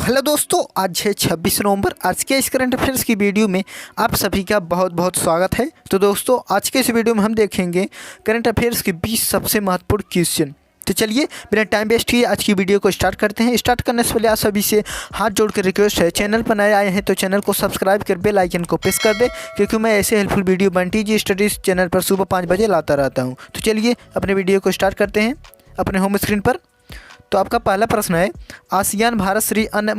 Hello दोस्तों, आज है 26 नवंबर। आज के इस करंट अफेयर्स की वीडियो में आप सभी का बहुत बहुत स्वागत है। तो दोस्तों, आज के इस वीडियो में हम देखेंगे करंट अफेयर्स के 20 सबसे महत्वपूर्ण क्वेश्चन। तो चलिए बिना टाइम वेस्ट किए आज की वीडियो को स्टार्ट करते हैं। स्टार्ट करने से पहले आप सभी से हाथ जोड़ कर रिक्वेस्ट है, चैनल पर नए आए हैं तो चैनल को सब्सक्राइब कर बेल आइकन को प्रेस कर दे, क्योंकि मैं ऐसे हेल्पफुल वीडियो बंटी जी स्टडीज़ चैनल पर सुबह 5 बजे लाता रहता हूँ। तो चलिए अपने वीडियो को स्टार्ट करते हैं अपने होम स्क्रीन पर। तो आपका पहला प्रश्न है, आसियान भारत श्री अन्न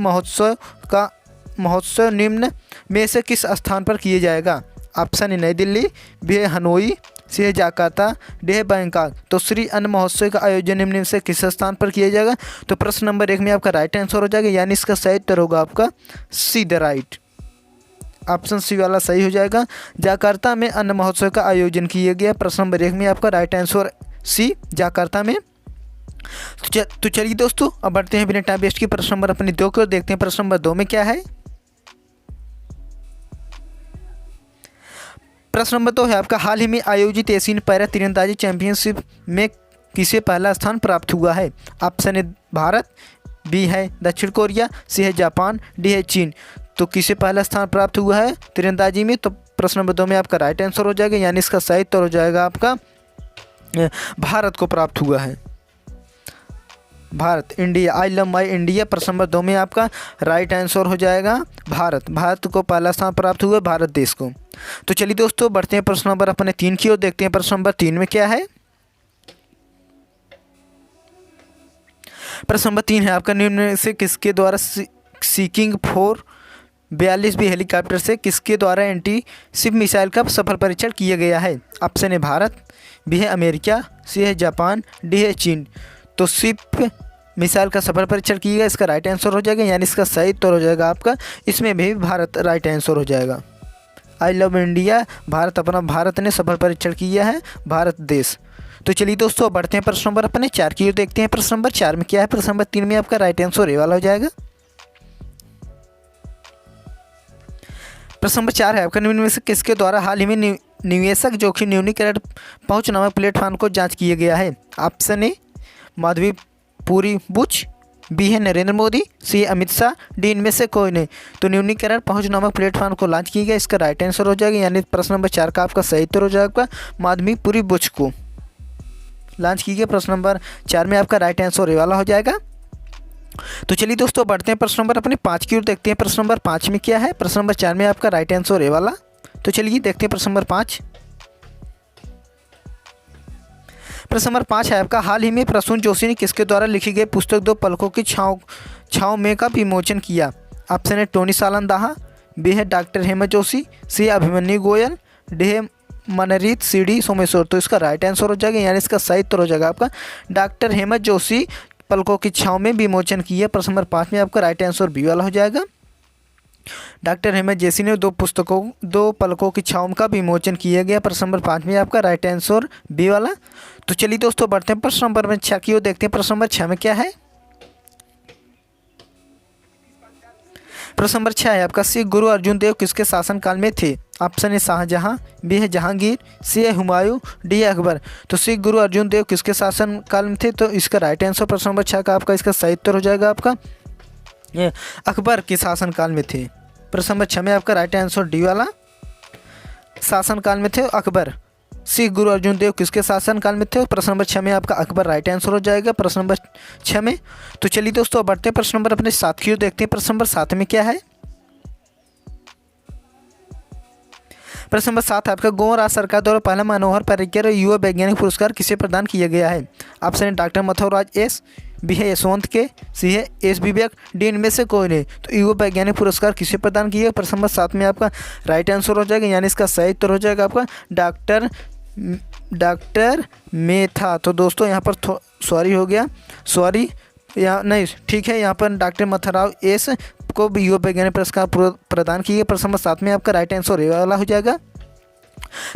महोत्सव निम्न में से किस स्थान पर किए जाएगा? ऑप्शन ए नई दिल्ली, बी है हनोई, सी है जाकार्ता, डी है बैंकॉक। तो श्री अन्न महोत्सव का आयोजन निम्न में से किस स्थान पर किया जाएगा? तो प्रश्न नंबर 1 में आपका राइट आंसर हो जाएगा, यानी इसका सही उत्तर होगा आपका C the right. Option C वाला सही हो जाएगा। जाकार्ता में अन्न महोत्सव का आयोजन किया गया। प्रश्न नंबर 1 में आपका राइट आंसर सी जाकार्ता में। तो चलिए दोस्तों, अब बढ़ते हैं बिना टाइम वेस्ट की प्रश्न नंबर अपने 2 को देखते हैं। प्रश्न नंबर 2 में क्या है? प्रश्न नंबर 2 है आपका, हाल ही में आयोजित एशियन पैरा तीरंदाजी चैंपियनशिप में किसे पहला स्थान प्राप्त हुआ है? ऑप्शन ए भारत, बी है दक्षिण कोरिया, सी है जापान, डी है चीन। तो किसे पहला स्थान प्राप्त हुआ है तीरंदाजी में? तो प्रश्न नंबर 2 में आपका राइट आंसर हो जाएगा, यानी इसका सही उत्तर हो जाएगा आपका भारत को प्राप्त हुआ है। Bharat, India, I love my India. प्रश्न नंबर 2 में आपका राइट आंसर हो जाएगा भारत को पहला स्थान प्राप्त हुआ, भारत देश को। तो चलिए दोस्तों, बढ़ते हैं प्रश्न नंबर अपने 3 की ओर देखते हैं। प्रश्न नंबर 3 में क्या है? प्रश्न नंबर 3 है आपका, निम्न में से किसके द्वारा सीकिंग 442 हेलीकॉप्टर से किसके द्वारा एंटी शिप मिसाइल का सफल परीक्षण किया गया है? ऑप्शन ए भारत, बी है अमेरिका, सी है जापान, डी है चीन। तो शिप मिसाइल का सफल परीक्षण किया गया, इसका राइट आंसर हो जाएगा, यानी इसका सही उत्तर हो जाएगा आपका इसमें भी भारत राइट आंसर हो जाएगा। आई लव इंडिया, भारत ने सफल परीक्षण किया है, भारत देश। तो चलिए दोस्तों, बढ़ते हैं प्रश्न नंबर अपने 4 की ओर देखते हैं। प्रश्न नंबर 4 में क्या है? प्रश्न नंबर 3 में आपका राइट आंसर ए वाला हो जाएगा। प्रश्न नंबर 4 है आपका, निम्न में से किसके द्वारा हाल ही में निवेशक जोखिम न्यूनीकरण पहुंच नामक प्लेटफॉर्म को जांच किया गया है? Option A Madhabi Puri Buch, B है नरेंद्र मोदी, सी अमित शाह, डी इनमें से कोई नहीं। तो न्यूनीकरण पहुंच नामक प्लेटफॉर्म को लॉन्च किया गया, इसका राइट आंसर हो जाएगा, यानी प्रश्न नंबर 4 का आपका सही उत्तर हो जाएगा माधवी पुरी बुच को लॉन्च किया गया। प्रश्न नंबर 4 में आपका राइट आंसर ए वाला हो जाएगा। तो चलिए दोस्तों, बढ़ते हैं प्रश्न नंबर अपने 5 की ओर देखते हैं। प्रश्न नंबर 5 में क्या है? प्रश्न नंबर 4 में आपका राइट आंसर ए वाला। तो चलिए देखते हैं प्रश्न नंबर 5। प्रश्न नंबर 5 है आपका, हाल ही में प्रसून जोशी ने किसके द्वारा लिखी गई पुस्तक 2 पलकों की छाँव में का विमोचन किया? ऑप्शन है टोनी सालंदाहा, बी है डॉक्टर हेमंत जोशी, सी है अभिमन्यु गोयल, डी है मनरीत सीडी सोमेश्वर। तो इसका राइट आंसर हो जाएगा, यानी इसका सही उत्तर हो जाएगा आपका डॉक्टर हेमंत जोशी पलकों की छाँव में विमोचन किया। प्रश्न नंबर 5 में आपका राइट आंसर बी वाला हो जाएगा। डॉक्टर हेमंत जोशी ने 2 पलकों की छाँव का विमोचन किया गया। प्रश्न नंबर 5 में आपका राइट आंसर बी वाला। तो चलिए दोस्तों, बढ़ते हैं प्रश्न नंबर 6 की ओर देखते हैं। प्रश्न नंबर 6 में क्या है? प्रश्न नंबर 6 है आपका, सिख गुरु अर्जुन देव किसके शासनकाल में थे? ऑप्शन ए शाहजहां, बी है जहांगीर, सी है हुमायूं, डी है अकबर। तो सिख गुरु अर्जुन देव किसके शासनकाल में थे? तो इसका राइट आंसर प्रश्न नंबर 6 का आपका इसका सही उत्तर हो जाएगा आपका अकबर के शासनकाल में थे। प्रश्न नंबर 6 में आपका राइट आंसर डी वाला, शासनकाल में थे अकबर। सिख गुरु अर्जुन देव किसके शासनकाल में थे? प्रश्न नंबर 6 में आपका अकबर राइट आंसर हो जाएगा प्रश्न नंबर 6 में। तो चलिए दोस्तों, बढ़ते हैं प्रश्न नंबर अपने 7 की ओर देखते हैं। प्रश्न नंबर 7 में क्या है? प्रश्न नंबर 7 आपका, गोवा राज्य सरकार द्वारा पहला मनोहर पर्रिकर युवा वैज्ञानिक पुरस्कार किसे प्रदान किया गया है? ऑप्शन है डॉक्टर मथुरराज एस, बी है यशवंत के, सी है एस विवेक, डी इनमें से कोई नहीं। तो युवा वैज्ञानिक पुरस्कार किसे प्रदान किया? प्रश्न नंबर 7 में आपका राइट आंसर हो जाएगा, यानी इसका सही उत्तर हो जाएगा आपका डॉक्टर मेथा। तो दोस्तों यहाँ पर सॉरी हो गया, सॉरी यहाँ नहीं, ठीक है, यहाँ पर डॉक्टर मथुरराव एस को भी युवा वैज्ञानिक पुरस्कार प्रदान किए। प्रश्न नंबर 7 में आपका राइट आंसर ए वाला हो जाएगा।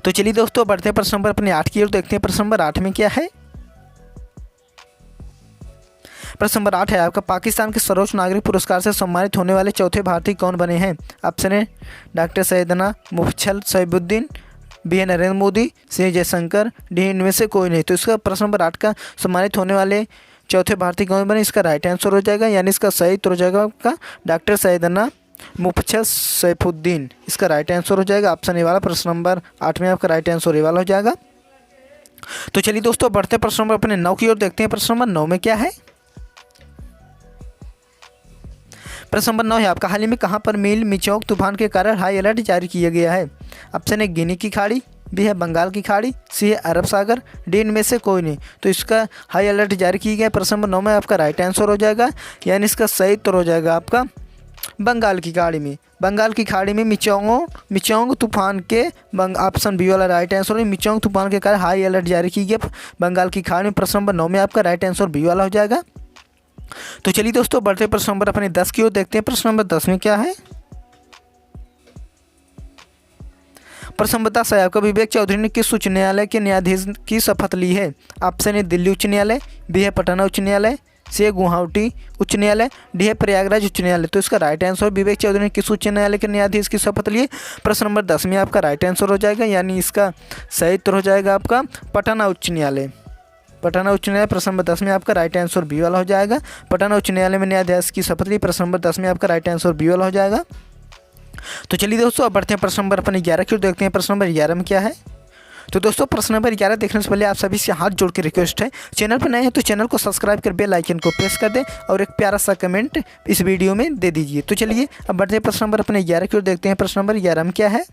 तो चलिए दोस्तों, बढ़ते हैं प्रश्न नंबर अपने 8 की ओर देखते हैं। प्रश्न नंबर 8 में क्या है? प्रश्न नंबर 8 है आपका, पाकिस्तान के सर्वोच्च नागरिक पुरस्कार से सम्मानित होने वाले चौथे भारतीय कौन बने हैं? ऑप्शन है डॉक्टर सैयदना मुफच्छल सैफुद्दीन, बी है नरेंद्र मोदी, सी जयशंकर, डी इनमें से कोई नहीं। तो इसका प्रश्न नंबर 8 का सम्मानित होने वाले चौथे भारतीय कौन बने, इसका राइट आंसर हो जाएगा, यानी इसका सही उत्तर हो जाएगा आपका डॉक्टर सैयदना मुफद्दल सैफुद्दीन, इसका राइट आंसर हो जाएगा ऑप्शन ए वाला। प्रश्न नंबर 8 में आपका राइट आंसर ए वाला हो जाएगा। तो चलिए दोस्तों बढ़ते प्रश्न नंबर अपने 9 की ओर, देखते हैं प्रश्न नंबर 9 में क्या है। प्रश्न नंबर 9 है आपका, हाल ही में कहां पर मील मिचौक तूफान के कारण हाई अलर्ट जारी किया गया है। ऑप्शन ए गिनी की खाड़ी, बी है बंगाल की खाड़ी, सी है अरब सागर, डी इनमें से कोई नहीं। तो इसका हाई अलर्ट जारी किया गया प्रश्न नंबर 9 में आपका राइट आंसर हो जाएगा, यानी इसका सही उत्तर हो जाएगा आपका बंगाल की खाड़ी में। बंगाल की खाड़ी में मिचौंग तूफान के ऑप्शन बी वाला राइट आंसर है। मिचौंग तूफान के कारण हाई अलर्ट जारी की गई बंगाल की खाड़ी में। प्रश्न नंबर 9 में आपका राइट आंसर बी वाला हो जाएगा। तो चलिए दोस्तों बढ़ते प्रश्न नंबर अपने 10 की ओर, देखते हैं प्रश्न नंबर 10 में क्या है। प्रश्न नंबर 10 है आपका, विवेक चौधरी ने किस उच्च न्यायालय के न्यायाधीश की शपथ ली है। ऑप्शन ए दिल्ली उच्च न्यायालय, बी है पटना उच्च न्यायालय, सी है गुवाहाटी उच्च न्यायालय, डी है प्रयागराज उच्च न्यायालय। तो इसका राइट आंसर, विवेक चौधरी ने किस उच्च न्यायालय के न्यायाधीश की शपथ ली है। प्रश्न नंबर 10 में आपका राइट आंसर हो जाएगा, यानी इसका सही उत्तर हो जाएगा आपका पटना उच्च न्यायालय। पटना उच्च न्यायालय प्रश्न नंबर 10 में आपका राइट आंसर बी वाला हो जाएगा। पटना उच्च न्यायालय में न्यायाधीश की शपथ ली, प्रश्न नंबर 10 में आपका राइट आंसर बी वाला हो जाएगा। तो चलिए दोस्तों अब बढ़ते हैं प्रश्न नंबर अपने 11 की ओर, देखते हैं प्रश्न नंबर 11 में क्या है। तो दोस्तों प्रश्न नंबर 11 देखने से पहले आप सभी से हाथ जोड़ के रिक्वेस्ट है, चैनल पर नए हैं तो चैनल को सब्सक्राइब कर बेल आइकन को प्रेस कर दें और एक प्यारा सा कमेंट इस वीडियो में दे दीजिए। तो चलिए अब बढ़ते हैं प्रश्न नंबर अपने 11 की ओर, देखते हैं प्रश्न नंबर 11 में क्या है।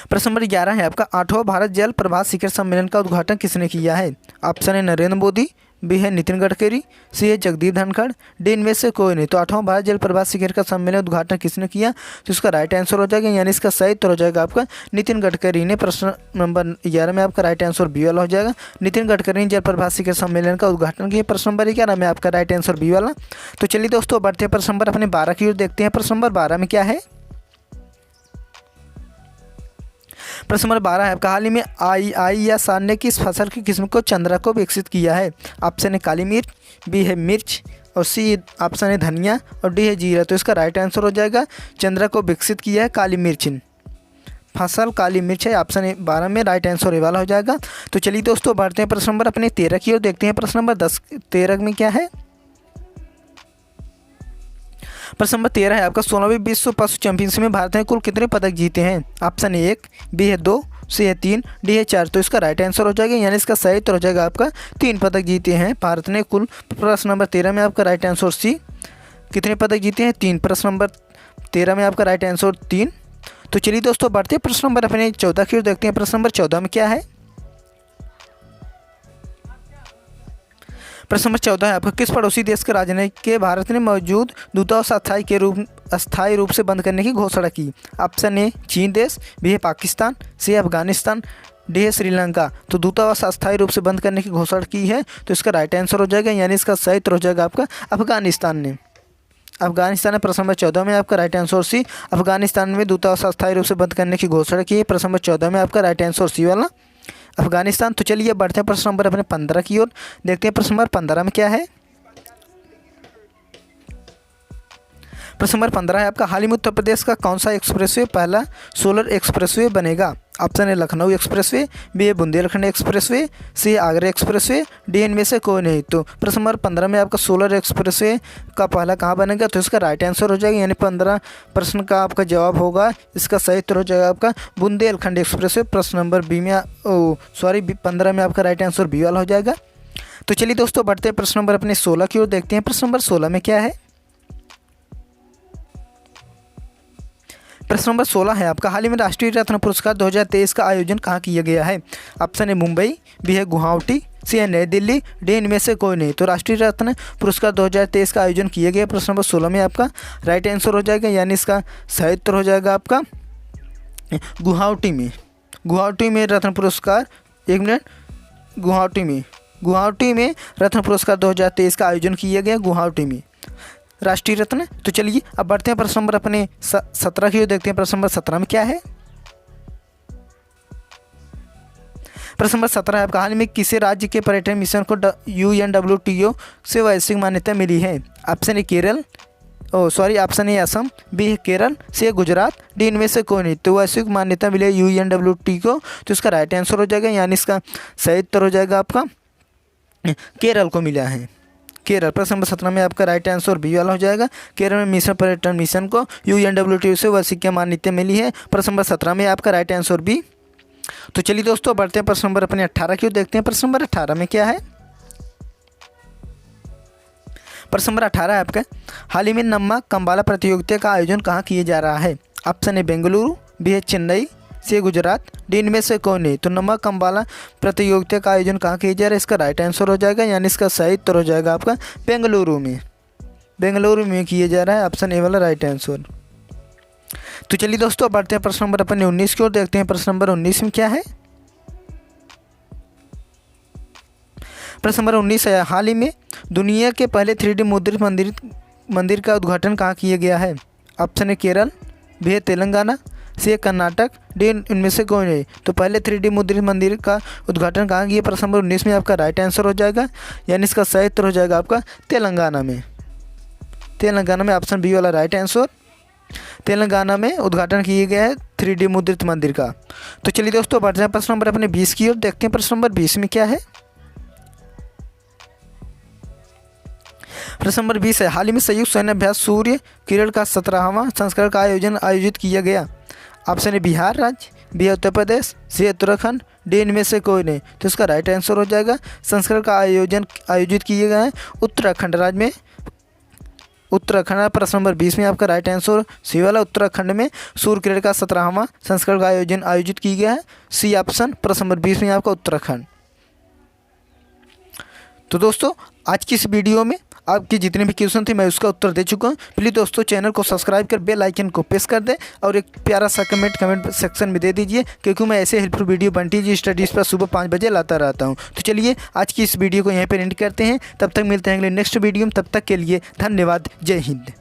प्रश्न नंबर 11 है आपका, 8वां भारत जल प्रभात शिखर सम्मेलन का उद्घाटन किसने किया है। ऑप्शन है नरेंद्र मोदी, बी है नितिन गडकरी, सी है जगदीप धनखड़, डी इनमें से कोई नहीं। तो 8वां भारत जल प्रभात शिखर का सम्मेलन उद्घाटन किसने किया, तो इसका राइट आंसर हो जाएगा, यानी इसका सही उत्तर हो जाएगा आपका नितिन गडकरी ने। प्रश्न नंबर 11 में आपका राइट आंसर बी वाला हो जाएगा। नितिन गडकरी ने जल प्रभात शिखर सम्मेलन का उद्घाटन किया। प्रश्न नंबर 11 में आपका राइट आंसर बी वाला। तो चलिए दोस्तों बढ़ते हैं प्रश्न नंबर अपने 12 की ओर, देखते हैं प्रश्न नंबर 12 में क्या है। प्रश्न नंबर 12 है आपका, हाल ही में आई या सान ने किस फसल की किस्म को चंद्रा को विकसित किया है। ऑप्शन है काली मिर्च, बी है मिर्च और सी ऑप्शन है धनिया और डी है जीरा। तो इसका राइट आंसर हो जाएगा, चंद्रा को विकसित किया है काली मिर्च फसल काली मिर्च है। ऑप्शन 12 में राइट आंसर ए वाला हो जाएगा। तो चलिए दोस्तों बढ़ते हैं प्रश्न नंबर अपने 13 की ओर, देखते हैं प्रश्न नंबर 13 में क्या है। प्रश्न नंबर 13 है आपका, 16वीं विश्व पशु चैंपियनशिप में भारत ने कुल कितने पदक जीते हैं। ऑप्शन है 1, बी है 2, सी है 3, डी है 4। तो इसका राइट आंसर हो जाएगा, यानी इसका सही उत्तर हो जाएगा आपका 3 पदक जीते हैं भारत ने कुल। प्रश्न नंबर 13 में आपका राइट आंसर सी, कितने पदक जीते हैं 3। प्रश्न नंबर 13 में आपका राइट आंसर 3। तो चलिए दोस्तों बढ़ते प्रश्न नंबर अपने 14 की ओर, देखते हैं प्रश्न नंबर 14 में क्या है। प्रश्न नंबर 14 है आपका, किस पड़ोसी देश के राजनयिक के भारत ने मौजूद दूतावास अस्थायी रूप से बंद करने की घोषणा की। ऑप्शन ए चीन देश, बी है पाकिस्तान, सी है अफगानिस्तान, डी है श्रीलंका। तो दूतावास अस्थायी रूप से बंद करने की घोषणा की है, तो इसका राइट आंसर हो जाएगा, यानी इसका सही उत्तर हो जाएगा आपका अफगानिस्तान ने। अफगानिस्तान ने प्रश्न नंबर 14 में आपका राइट आंसर सी, अफगानिस्तान में दूतावास अस्थायी रूप से बंद करने की घोषणा की है। प्रश्न नंबर 14 में आपका राइट आंसर सी वाला अफगानिस्तान। तो चलिए बढ़ते हैं प्रश्न नंबर अपने 15 की ओर, देखते हैं प्रश्न नंबर 15 में क्या है। प्रश्न नंबर 15 है आपका, हाल ही में उत्तर प्रदेश का कौन सा एक्सप्रेसवे पहला सोलर एक्सप्रेसवे बनेगा। ऑप्शन है लखनऊ एक्सप्रेसवे, बी है बुंदेलखंड एक्सप्रेसवे, सी है आगरा एक्सप्रेसवे, डी इनमें से कोई नहीं। तो प्रश्न नंबर 15 में आपका सोलर एक्सप्रेसवे का पहला कहाँ बनेगा, तो इसका राइट आंसर हो जाएगा, यानी 15 प्रश्न का आपका जवाब होगा, इसका सही उत्तर हो जाएगा आपका बुंदेलखंड एक्सप्रेसवे। प्रश्न नंबर 15 में आपका राइट आंसर बी वाला हो जाएगा। तो चलिए दोस्तों बढ़ते हैं प्रश्न नंबर अपने 16 की ओर, देखते हैं प्रश्न नंबर 16 में क्या है। प्रश्न नंबर 16 है आपका, हाल ही में राष्ट्रीय रत्न पुरस्कार 2023 का आयोजन कहाँ किया गया है। ऑप्शन है मुंबई, बी है गुवाहाटी, सी है नई दिल्ली, डी इनमें से कोई नहीं। तो राष्ट्रीय रत्न पुरस्कार 2023 का आयोजन किया गया। प्रश्न नंबर 16 में आपका राइट आंसर हो जाएगा, यानी इसका सही उत्तर हो जाएगा आपका गुवाहाटी में रत्न पुरस्कार, एक मिनट, गुवाहाटी में रत्न पुरस्कार 2023 का आयोजन किया गया, गुवाहाटी में राष्ट्रीय रत्न। तो चलिए अब बढ़ते हैं प्रश्न नंबर अपने 17 की ओर, देखते हैं प्रश्न नंबर 17 में क्या है। प्रश्न नंबर 17 है आपका, हाल में किसी राज्य के पर्यटन मिशन को UNWTO से वैश्विक मान्यता मिली है। ऑप्शन है ऑप्शन ए असम, बी है केरल, सी है गुजरात, डी इनमें से कोई नहीं। तो वैश्विक मान्यता मिली UNWTO को, तो इसका राइट आंसर हो जाएगा, यानी इसका सही उत्तर हो जाएगा आपका केरल को मिला है। केरल। प्रश्न नंबर 17 में आपका राइट आंसर बी वाला हो जाएगा। केरल में मिशन पर्यटन मिशन को UNWTO से वार्षिक मान्यता मिली है। प्रश्न नंबर 17 में आपका राइट आंसर बी। तो चलिए दोस्तों बढ़ते हैं प्रश्न नंबर अपने 18 की ओर देखते हैं। प्रश्न नंबर 18 में क्या है? प्रश्न नंबर 18 है आपका, हाल ही में नम्मा कंबाला प्रतियोगिता का आयोजन कहाँ किया जा रहा है? ऑप्शन ए बेंगलुरु, बी है चेन्नई, सी गुजरात, डी इनमें से कौन है? तो नम्मा कंबाला प्रतियोगिता का आयोजन कहाँ किया जा रहा है? इसका राइट आंसर हो जाएगा, यानी इसका सही उत्तर हो जाएगा आपका बेंगलुरु में। बेंगलुरु में किया जा रहा है, ऑप्शन ए वाला राइट आंसर। तो चलिए दोस्तों बढ़ते हैं प्रश्न नंबर अपने 19 की ओर देखते हैं। प्रश्न नंबर 19 में क्या है? प्रश्न नंबर 19 है, हाल ही में दुनिया के पहले 3D मुद्रित मंदिर का उद्घाटन कहाँ किया गया है? ऑप्शन है केरल, बी है तेलंगाना, सी है कर्नाटक, डी इनमें से कौन है? तो पहले 3D मुद्रित मंदिर का उद्घाटन कहाँ किया? प्रश्न नंबर 19 में आपका राइट आंसर हो जाएगा, यानी इसका सही उत्तर हो जाएगा आपका तेलंगाना में। तेलंगाना में ऑप्शन बी वाला राइट आंसर। तेलंगाना में उद्घाटन किया गया है 3D मुद्रित मंदिर का। तो चलिए दोस्तों बढ़ते हैं प्रश्न नंबर अपने 20 की ओर देखते हैं। प्रश्न नंबर 20 में क्या है? प्रश्न नंबर 20 है, हाल ही में संयुक्त सैन्य अभ्यास सूर्य किरण का 17वां संस्करण का आयोजित किया गया। ऑप्शन है बिहार राज्य, बी उत्तर प्रदेश, सी उत्तराखंड, डी इनमें से कोई नहीं? तो इसका राइट आंसर हो जाएगा, संस्करण का आयोजित किया गया है उत्तराखंड राज्य में। उत्तराखंड। प्रश्न नंबर 20 में आपका राइट आंसर सी वाला, उत्तराखंड में सूर्य किरण का 17वां संस्करण का आयोजित किया गया है, सी ऑप्शन। प्रश्न नंबर 20 में आपका उत्तराखंड। तो दोस्तों आज की इस वीडियो में आपकी जितने भी क्वेश्चन थे मैं उसका उत्तर दे चुका हूँ। प्लीज़ दोस्तों चैनल को सब्सक्राइब कर बेल आइकन को प्रेस कर दें और एक प्यारा सा कमेंट सेक्शन में दे दीजिए, क्योंकि मैं ऐसे हेल्पफुल वीडियो बनती जी स्टडीज़ पर सुबह 5 बजे लाता रहता हूँ। तो चलिए आज की इस वीडियो को यहीं पर एंड करते हैं। तब तक मिलते हैं अगले नेक्स्ट वीडियो में। तब तक के लिए धन्यवाद। जय हिंद।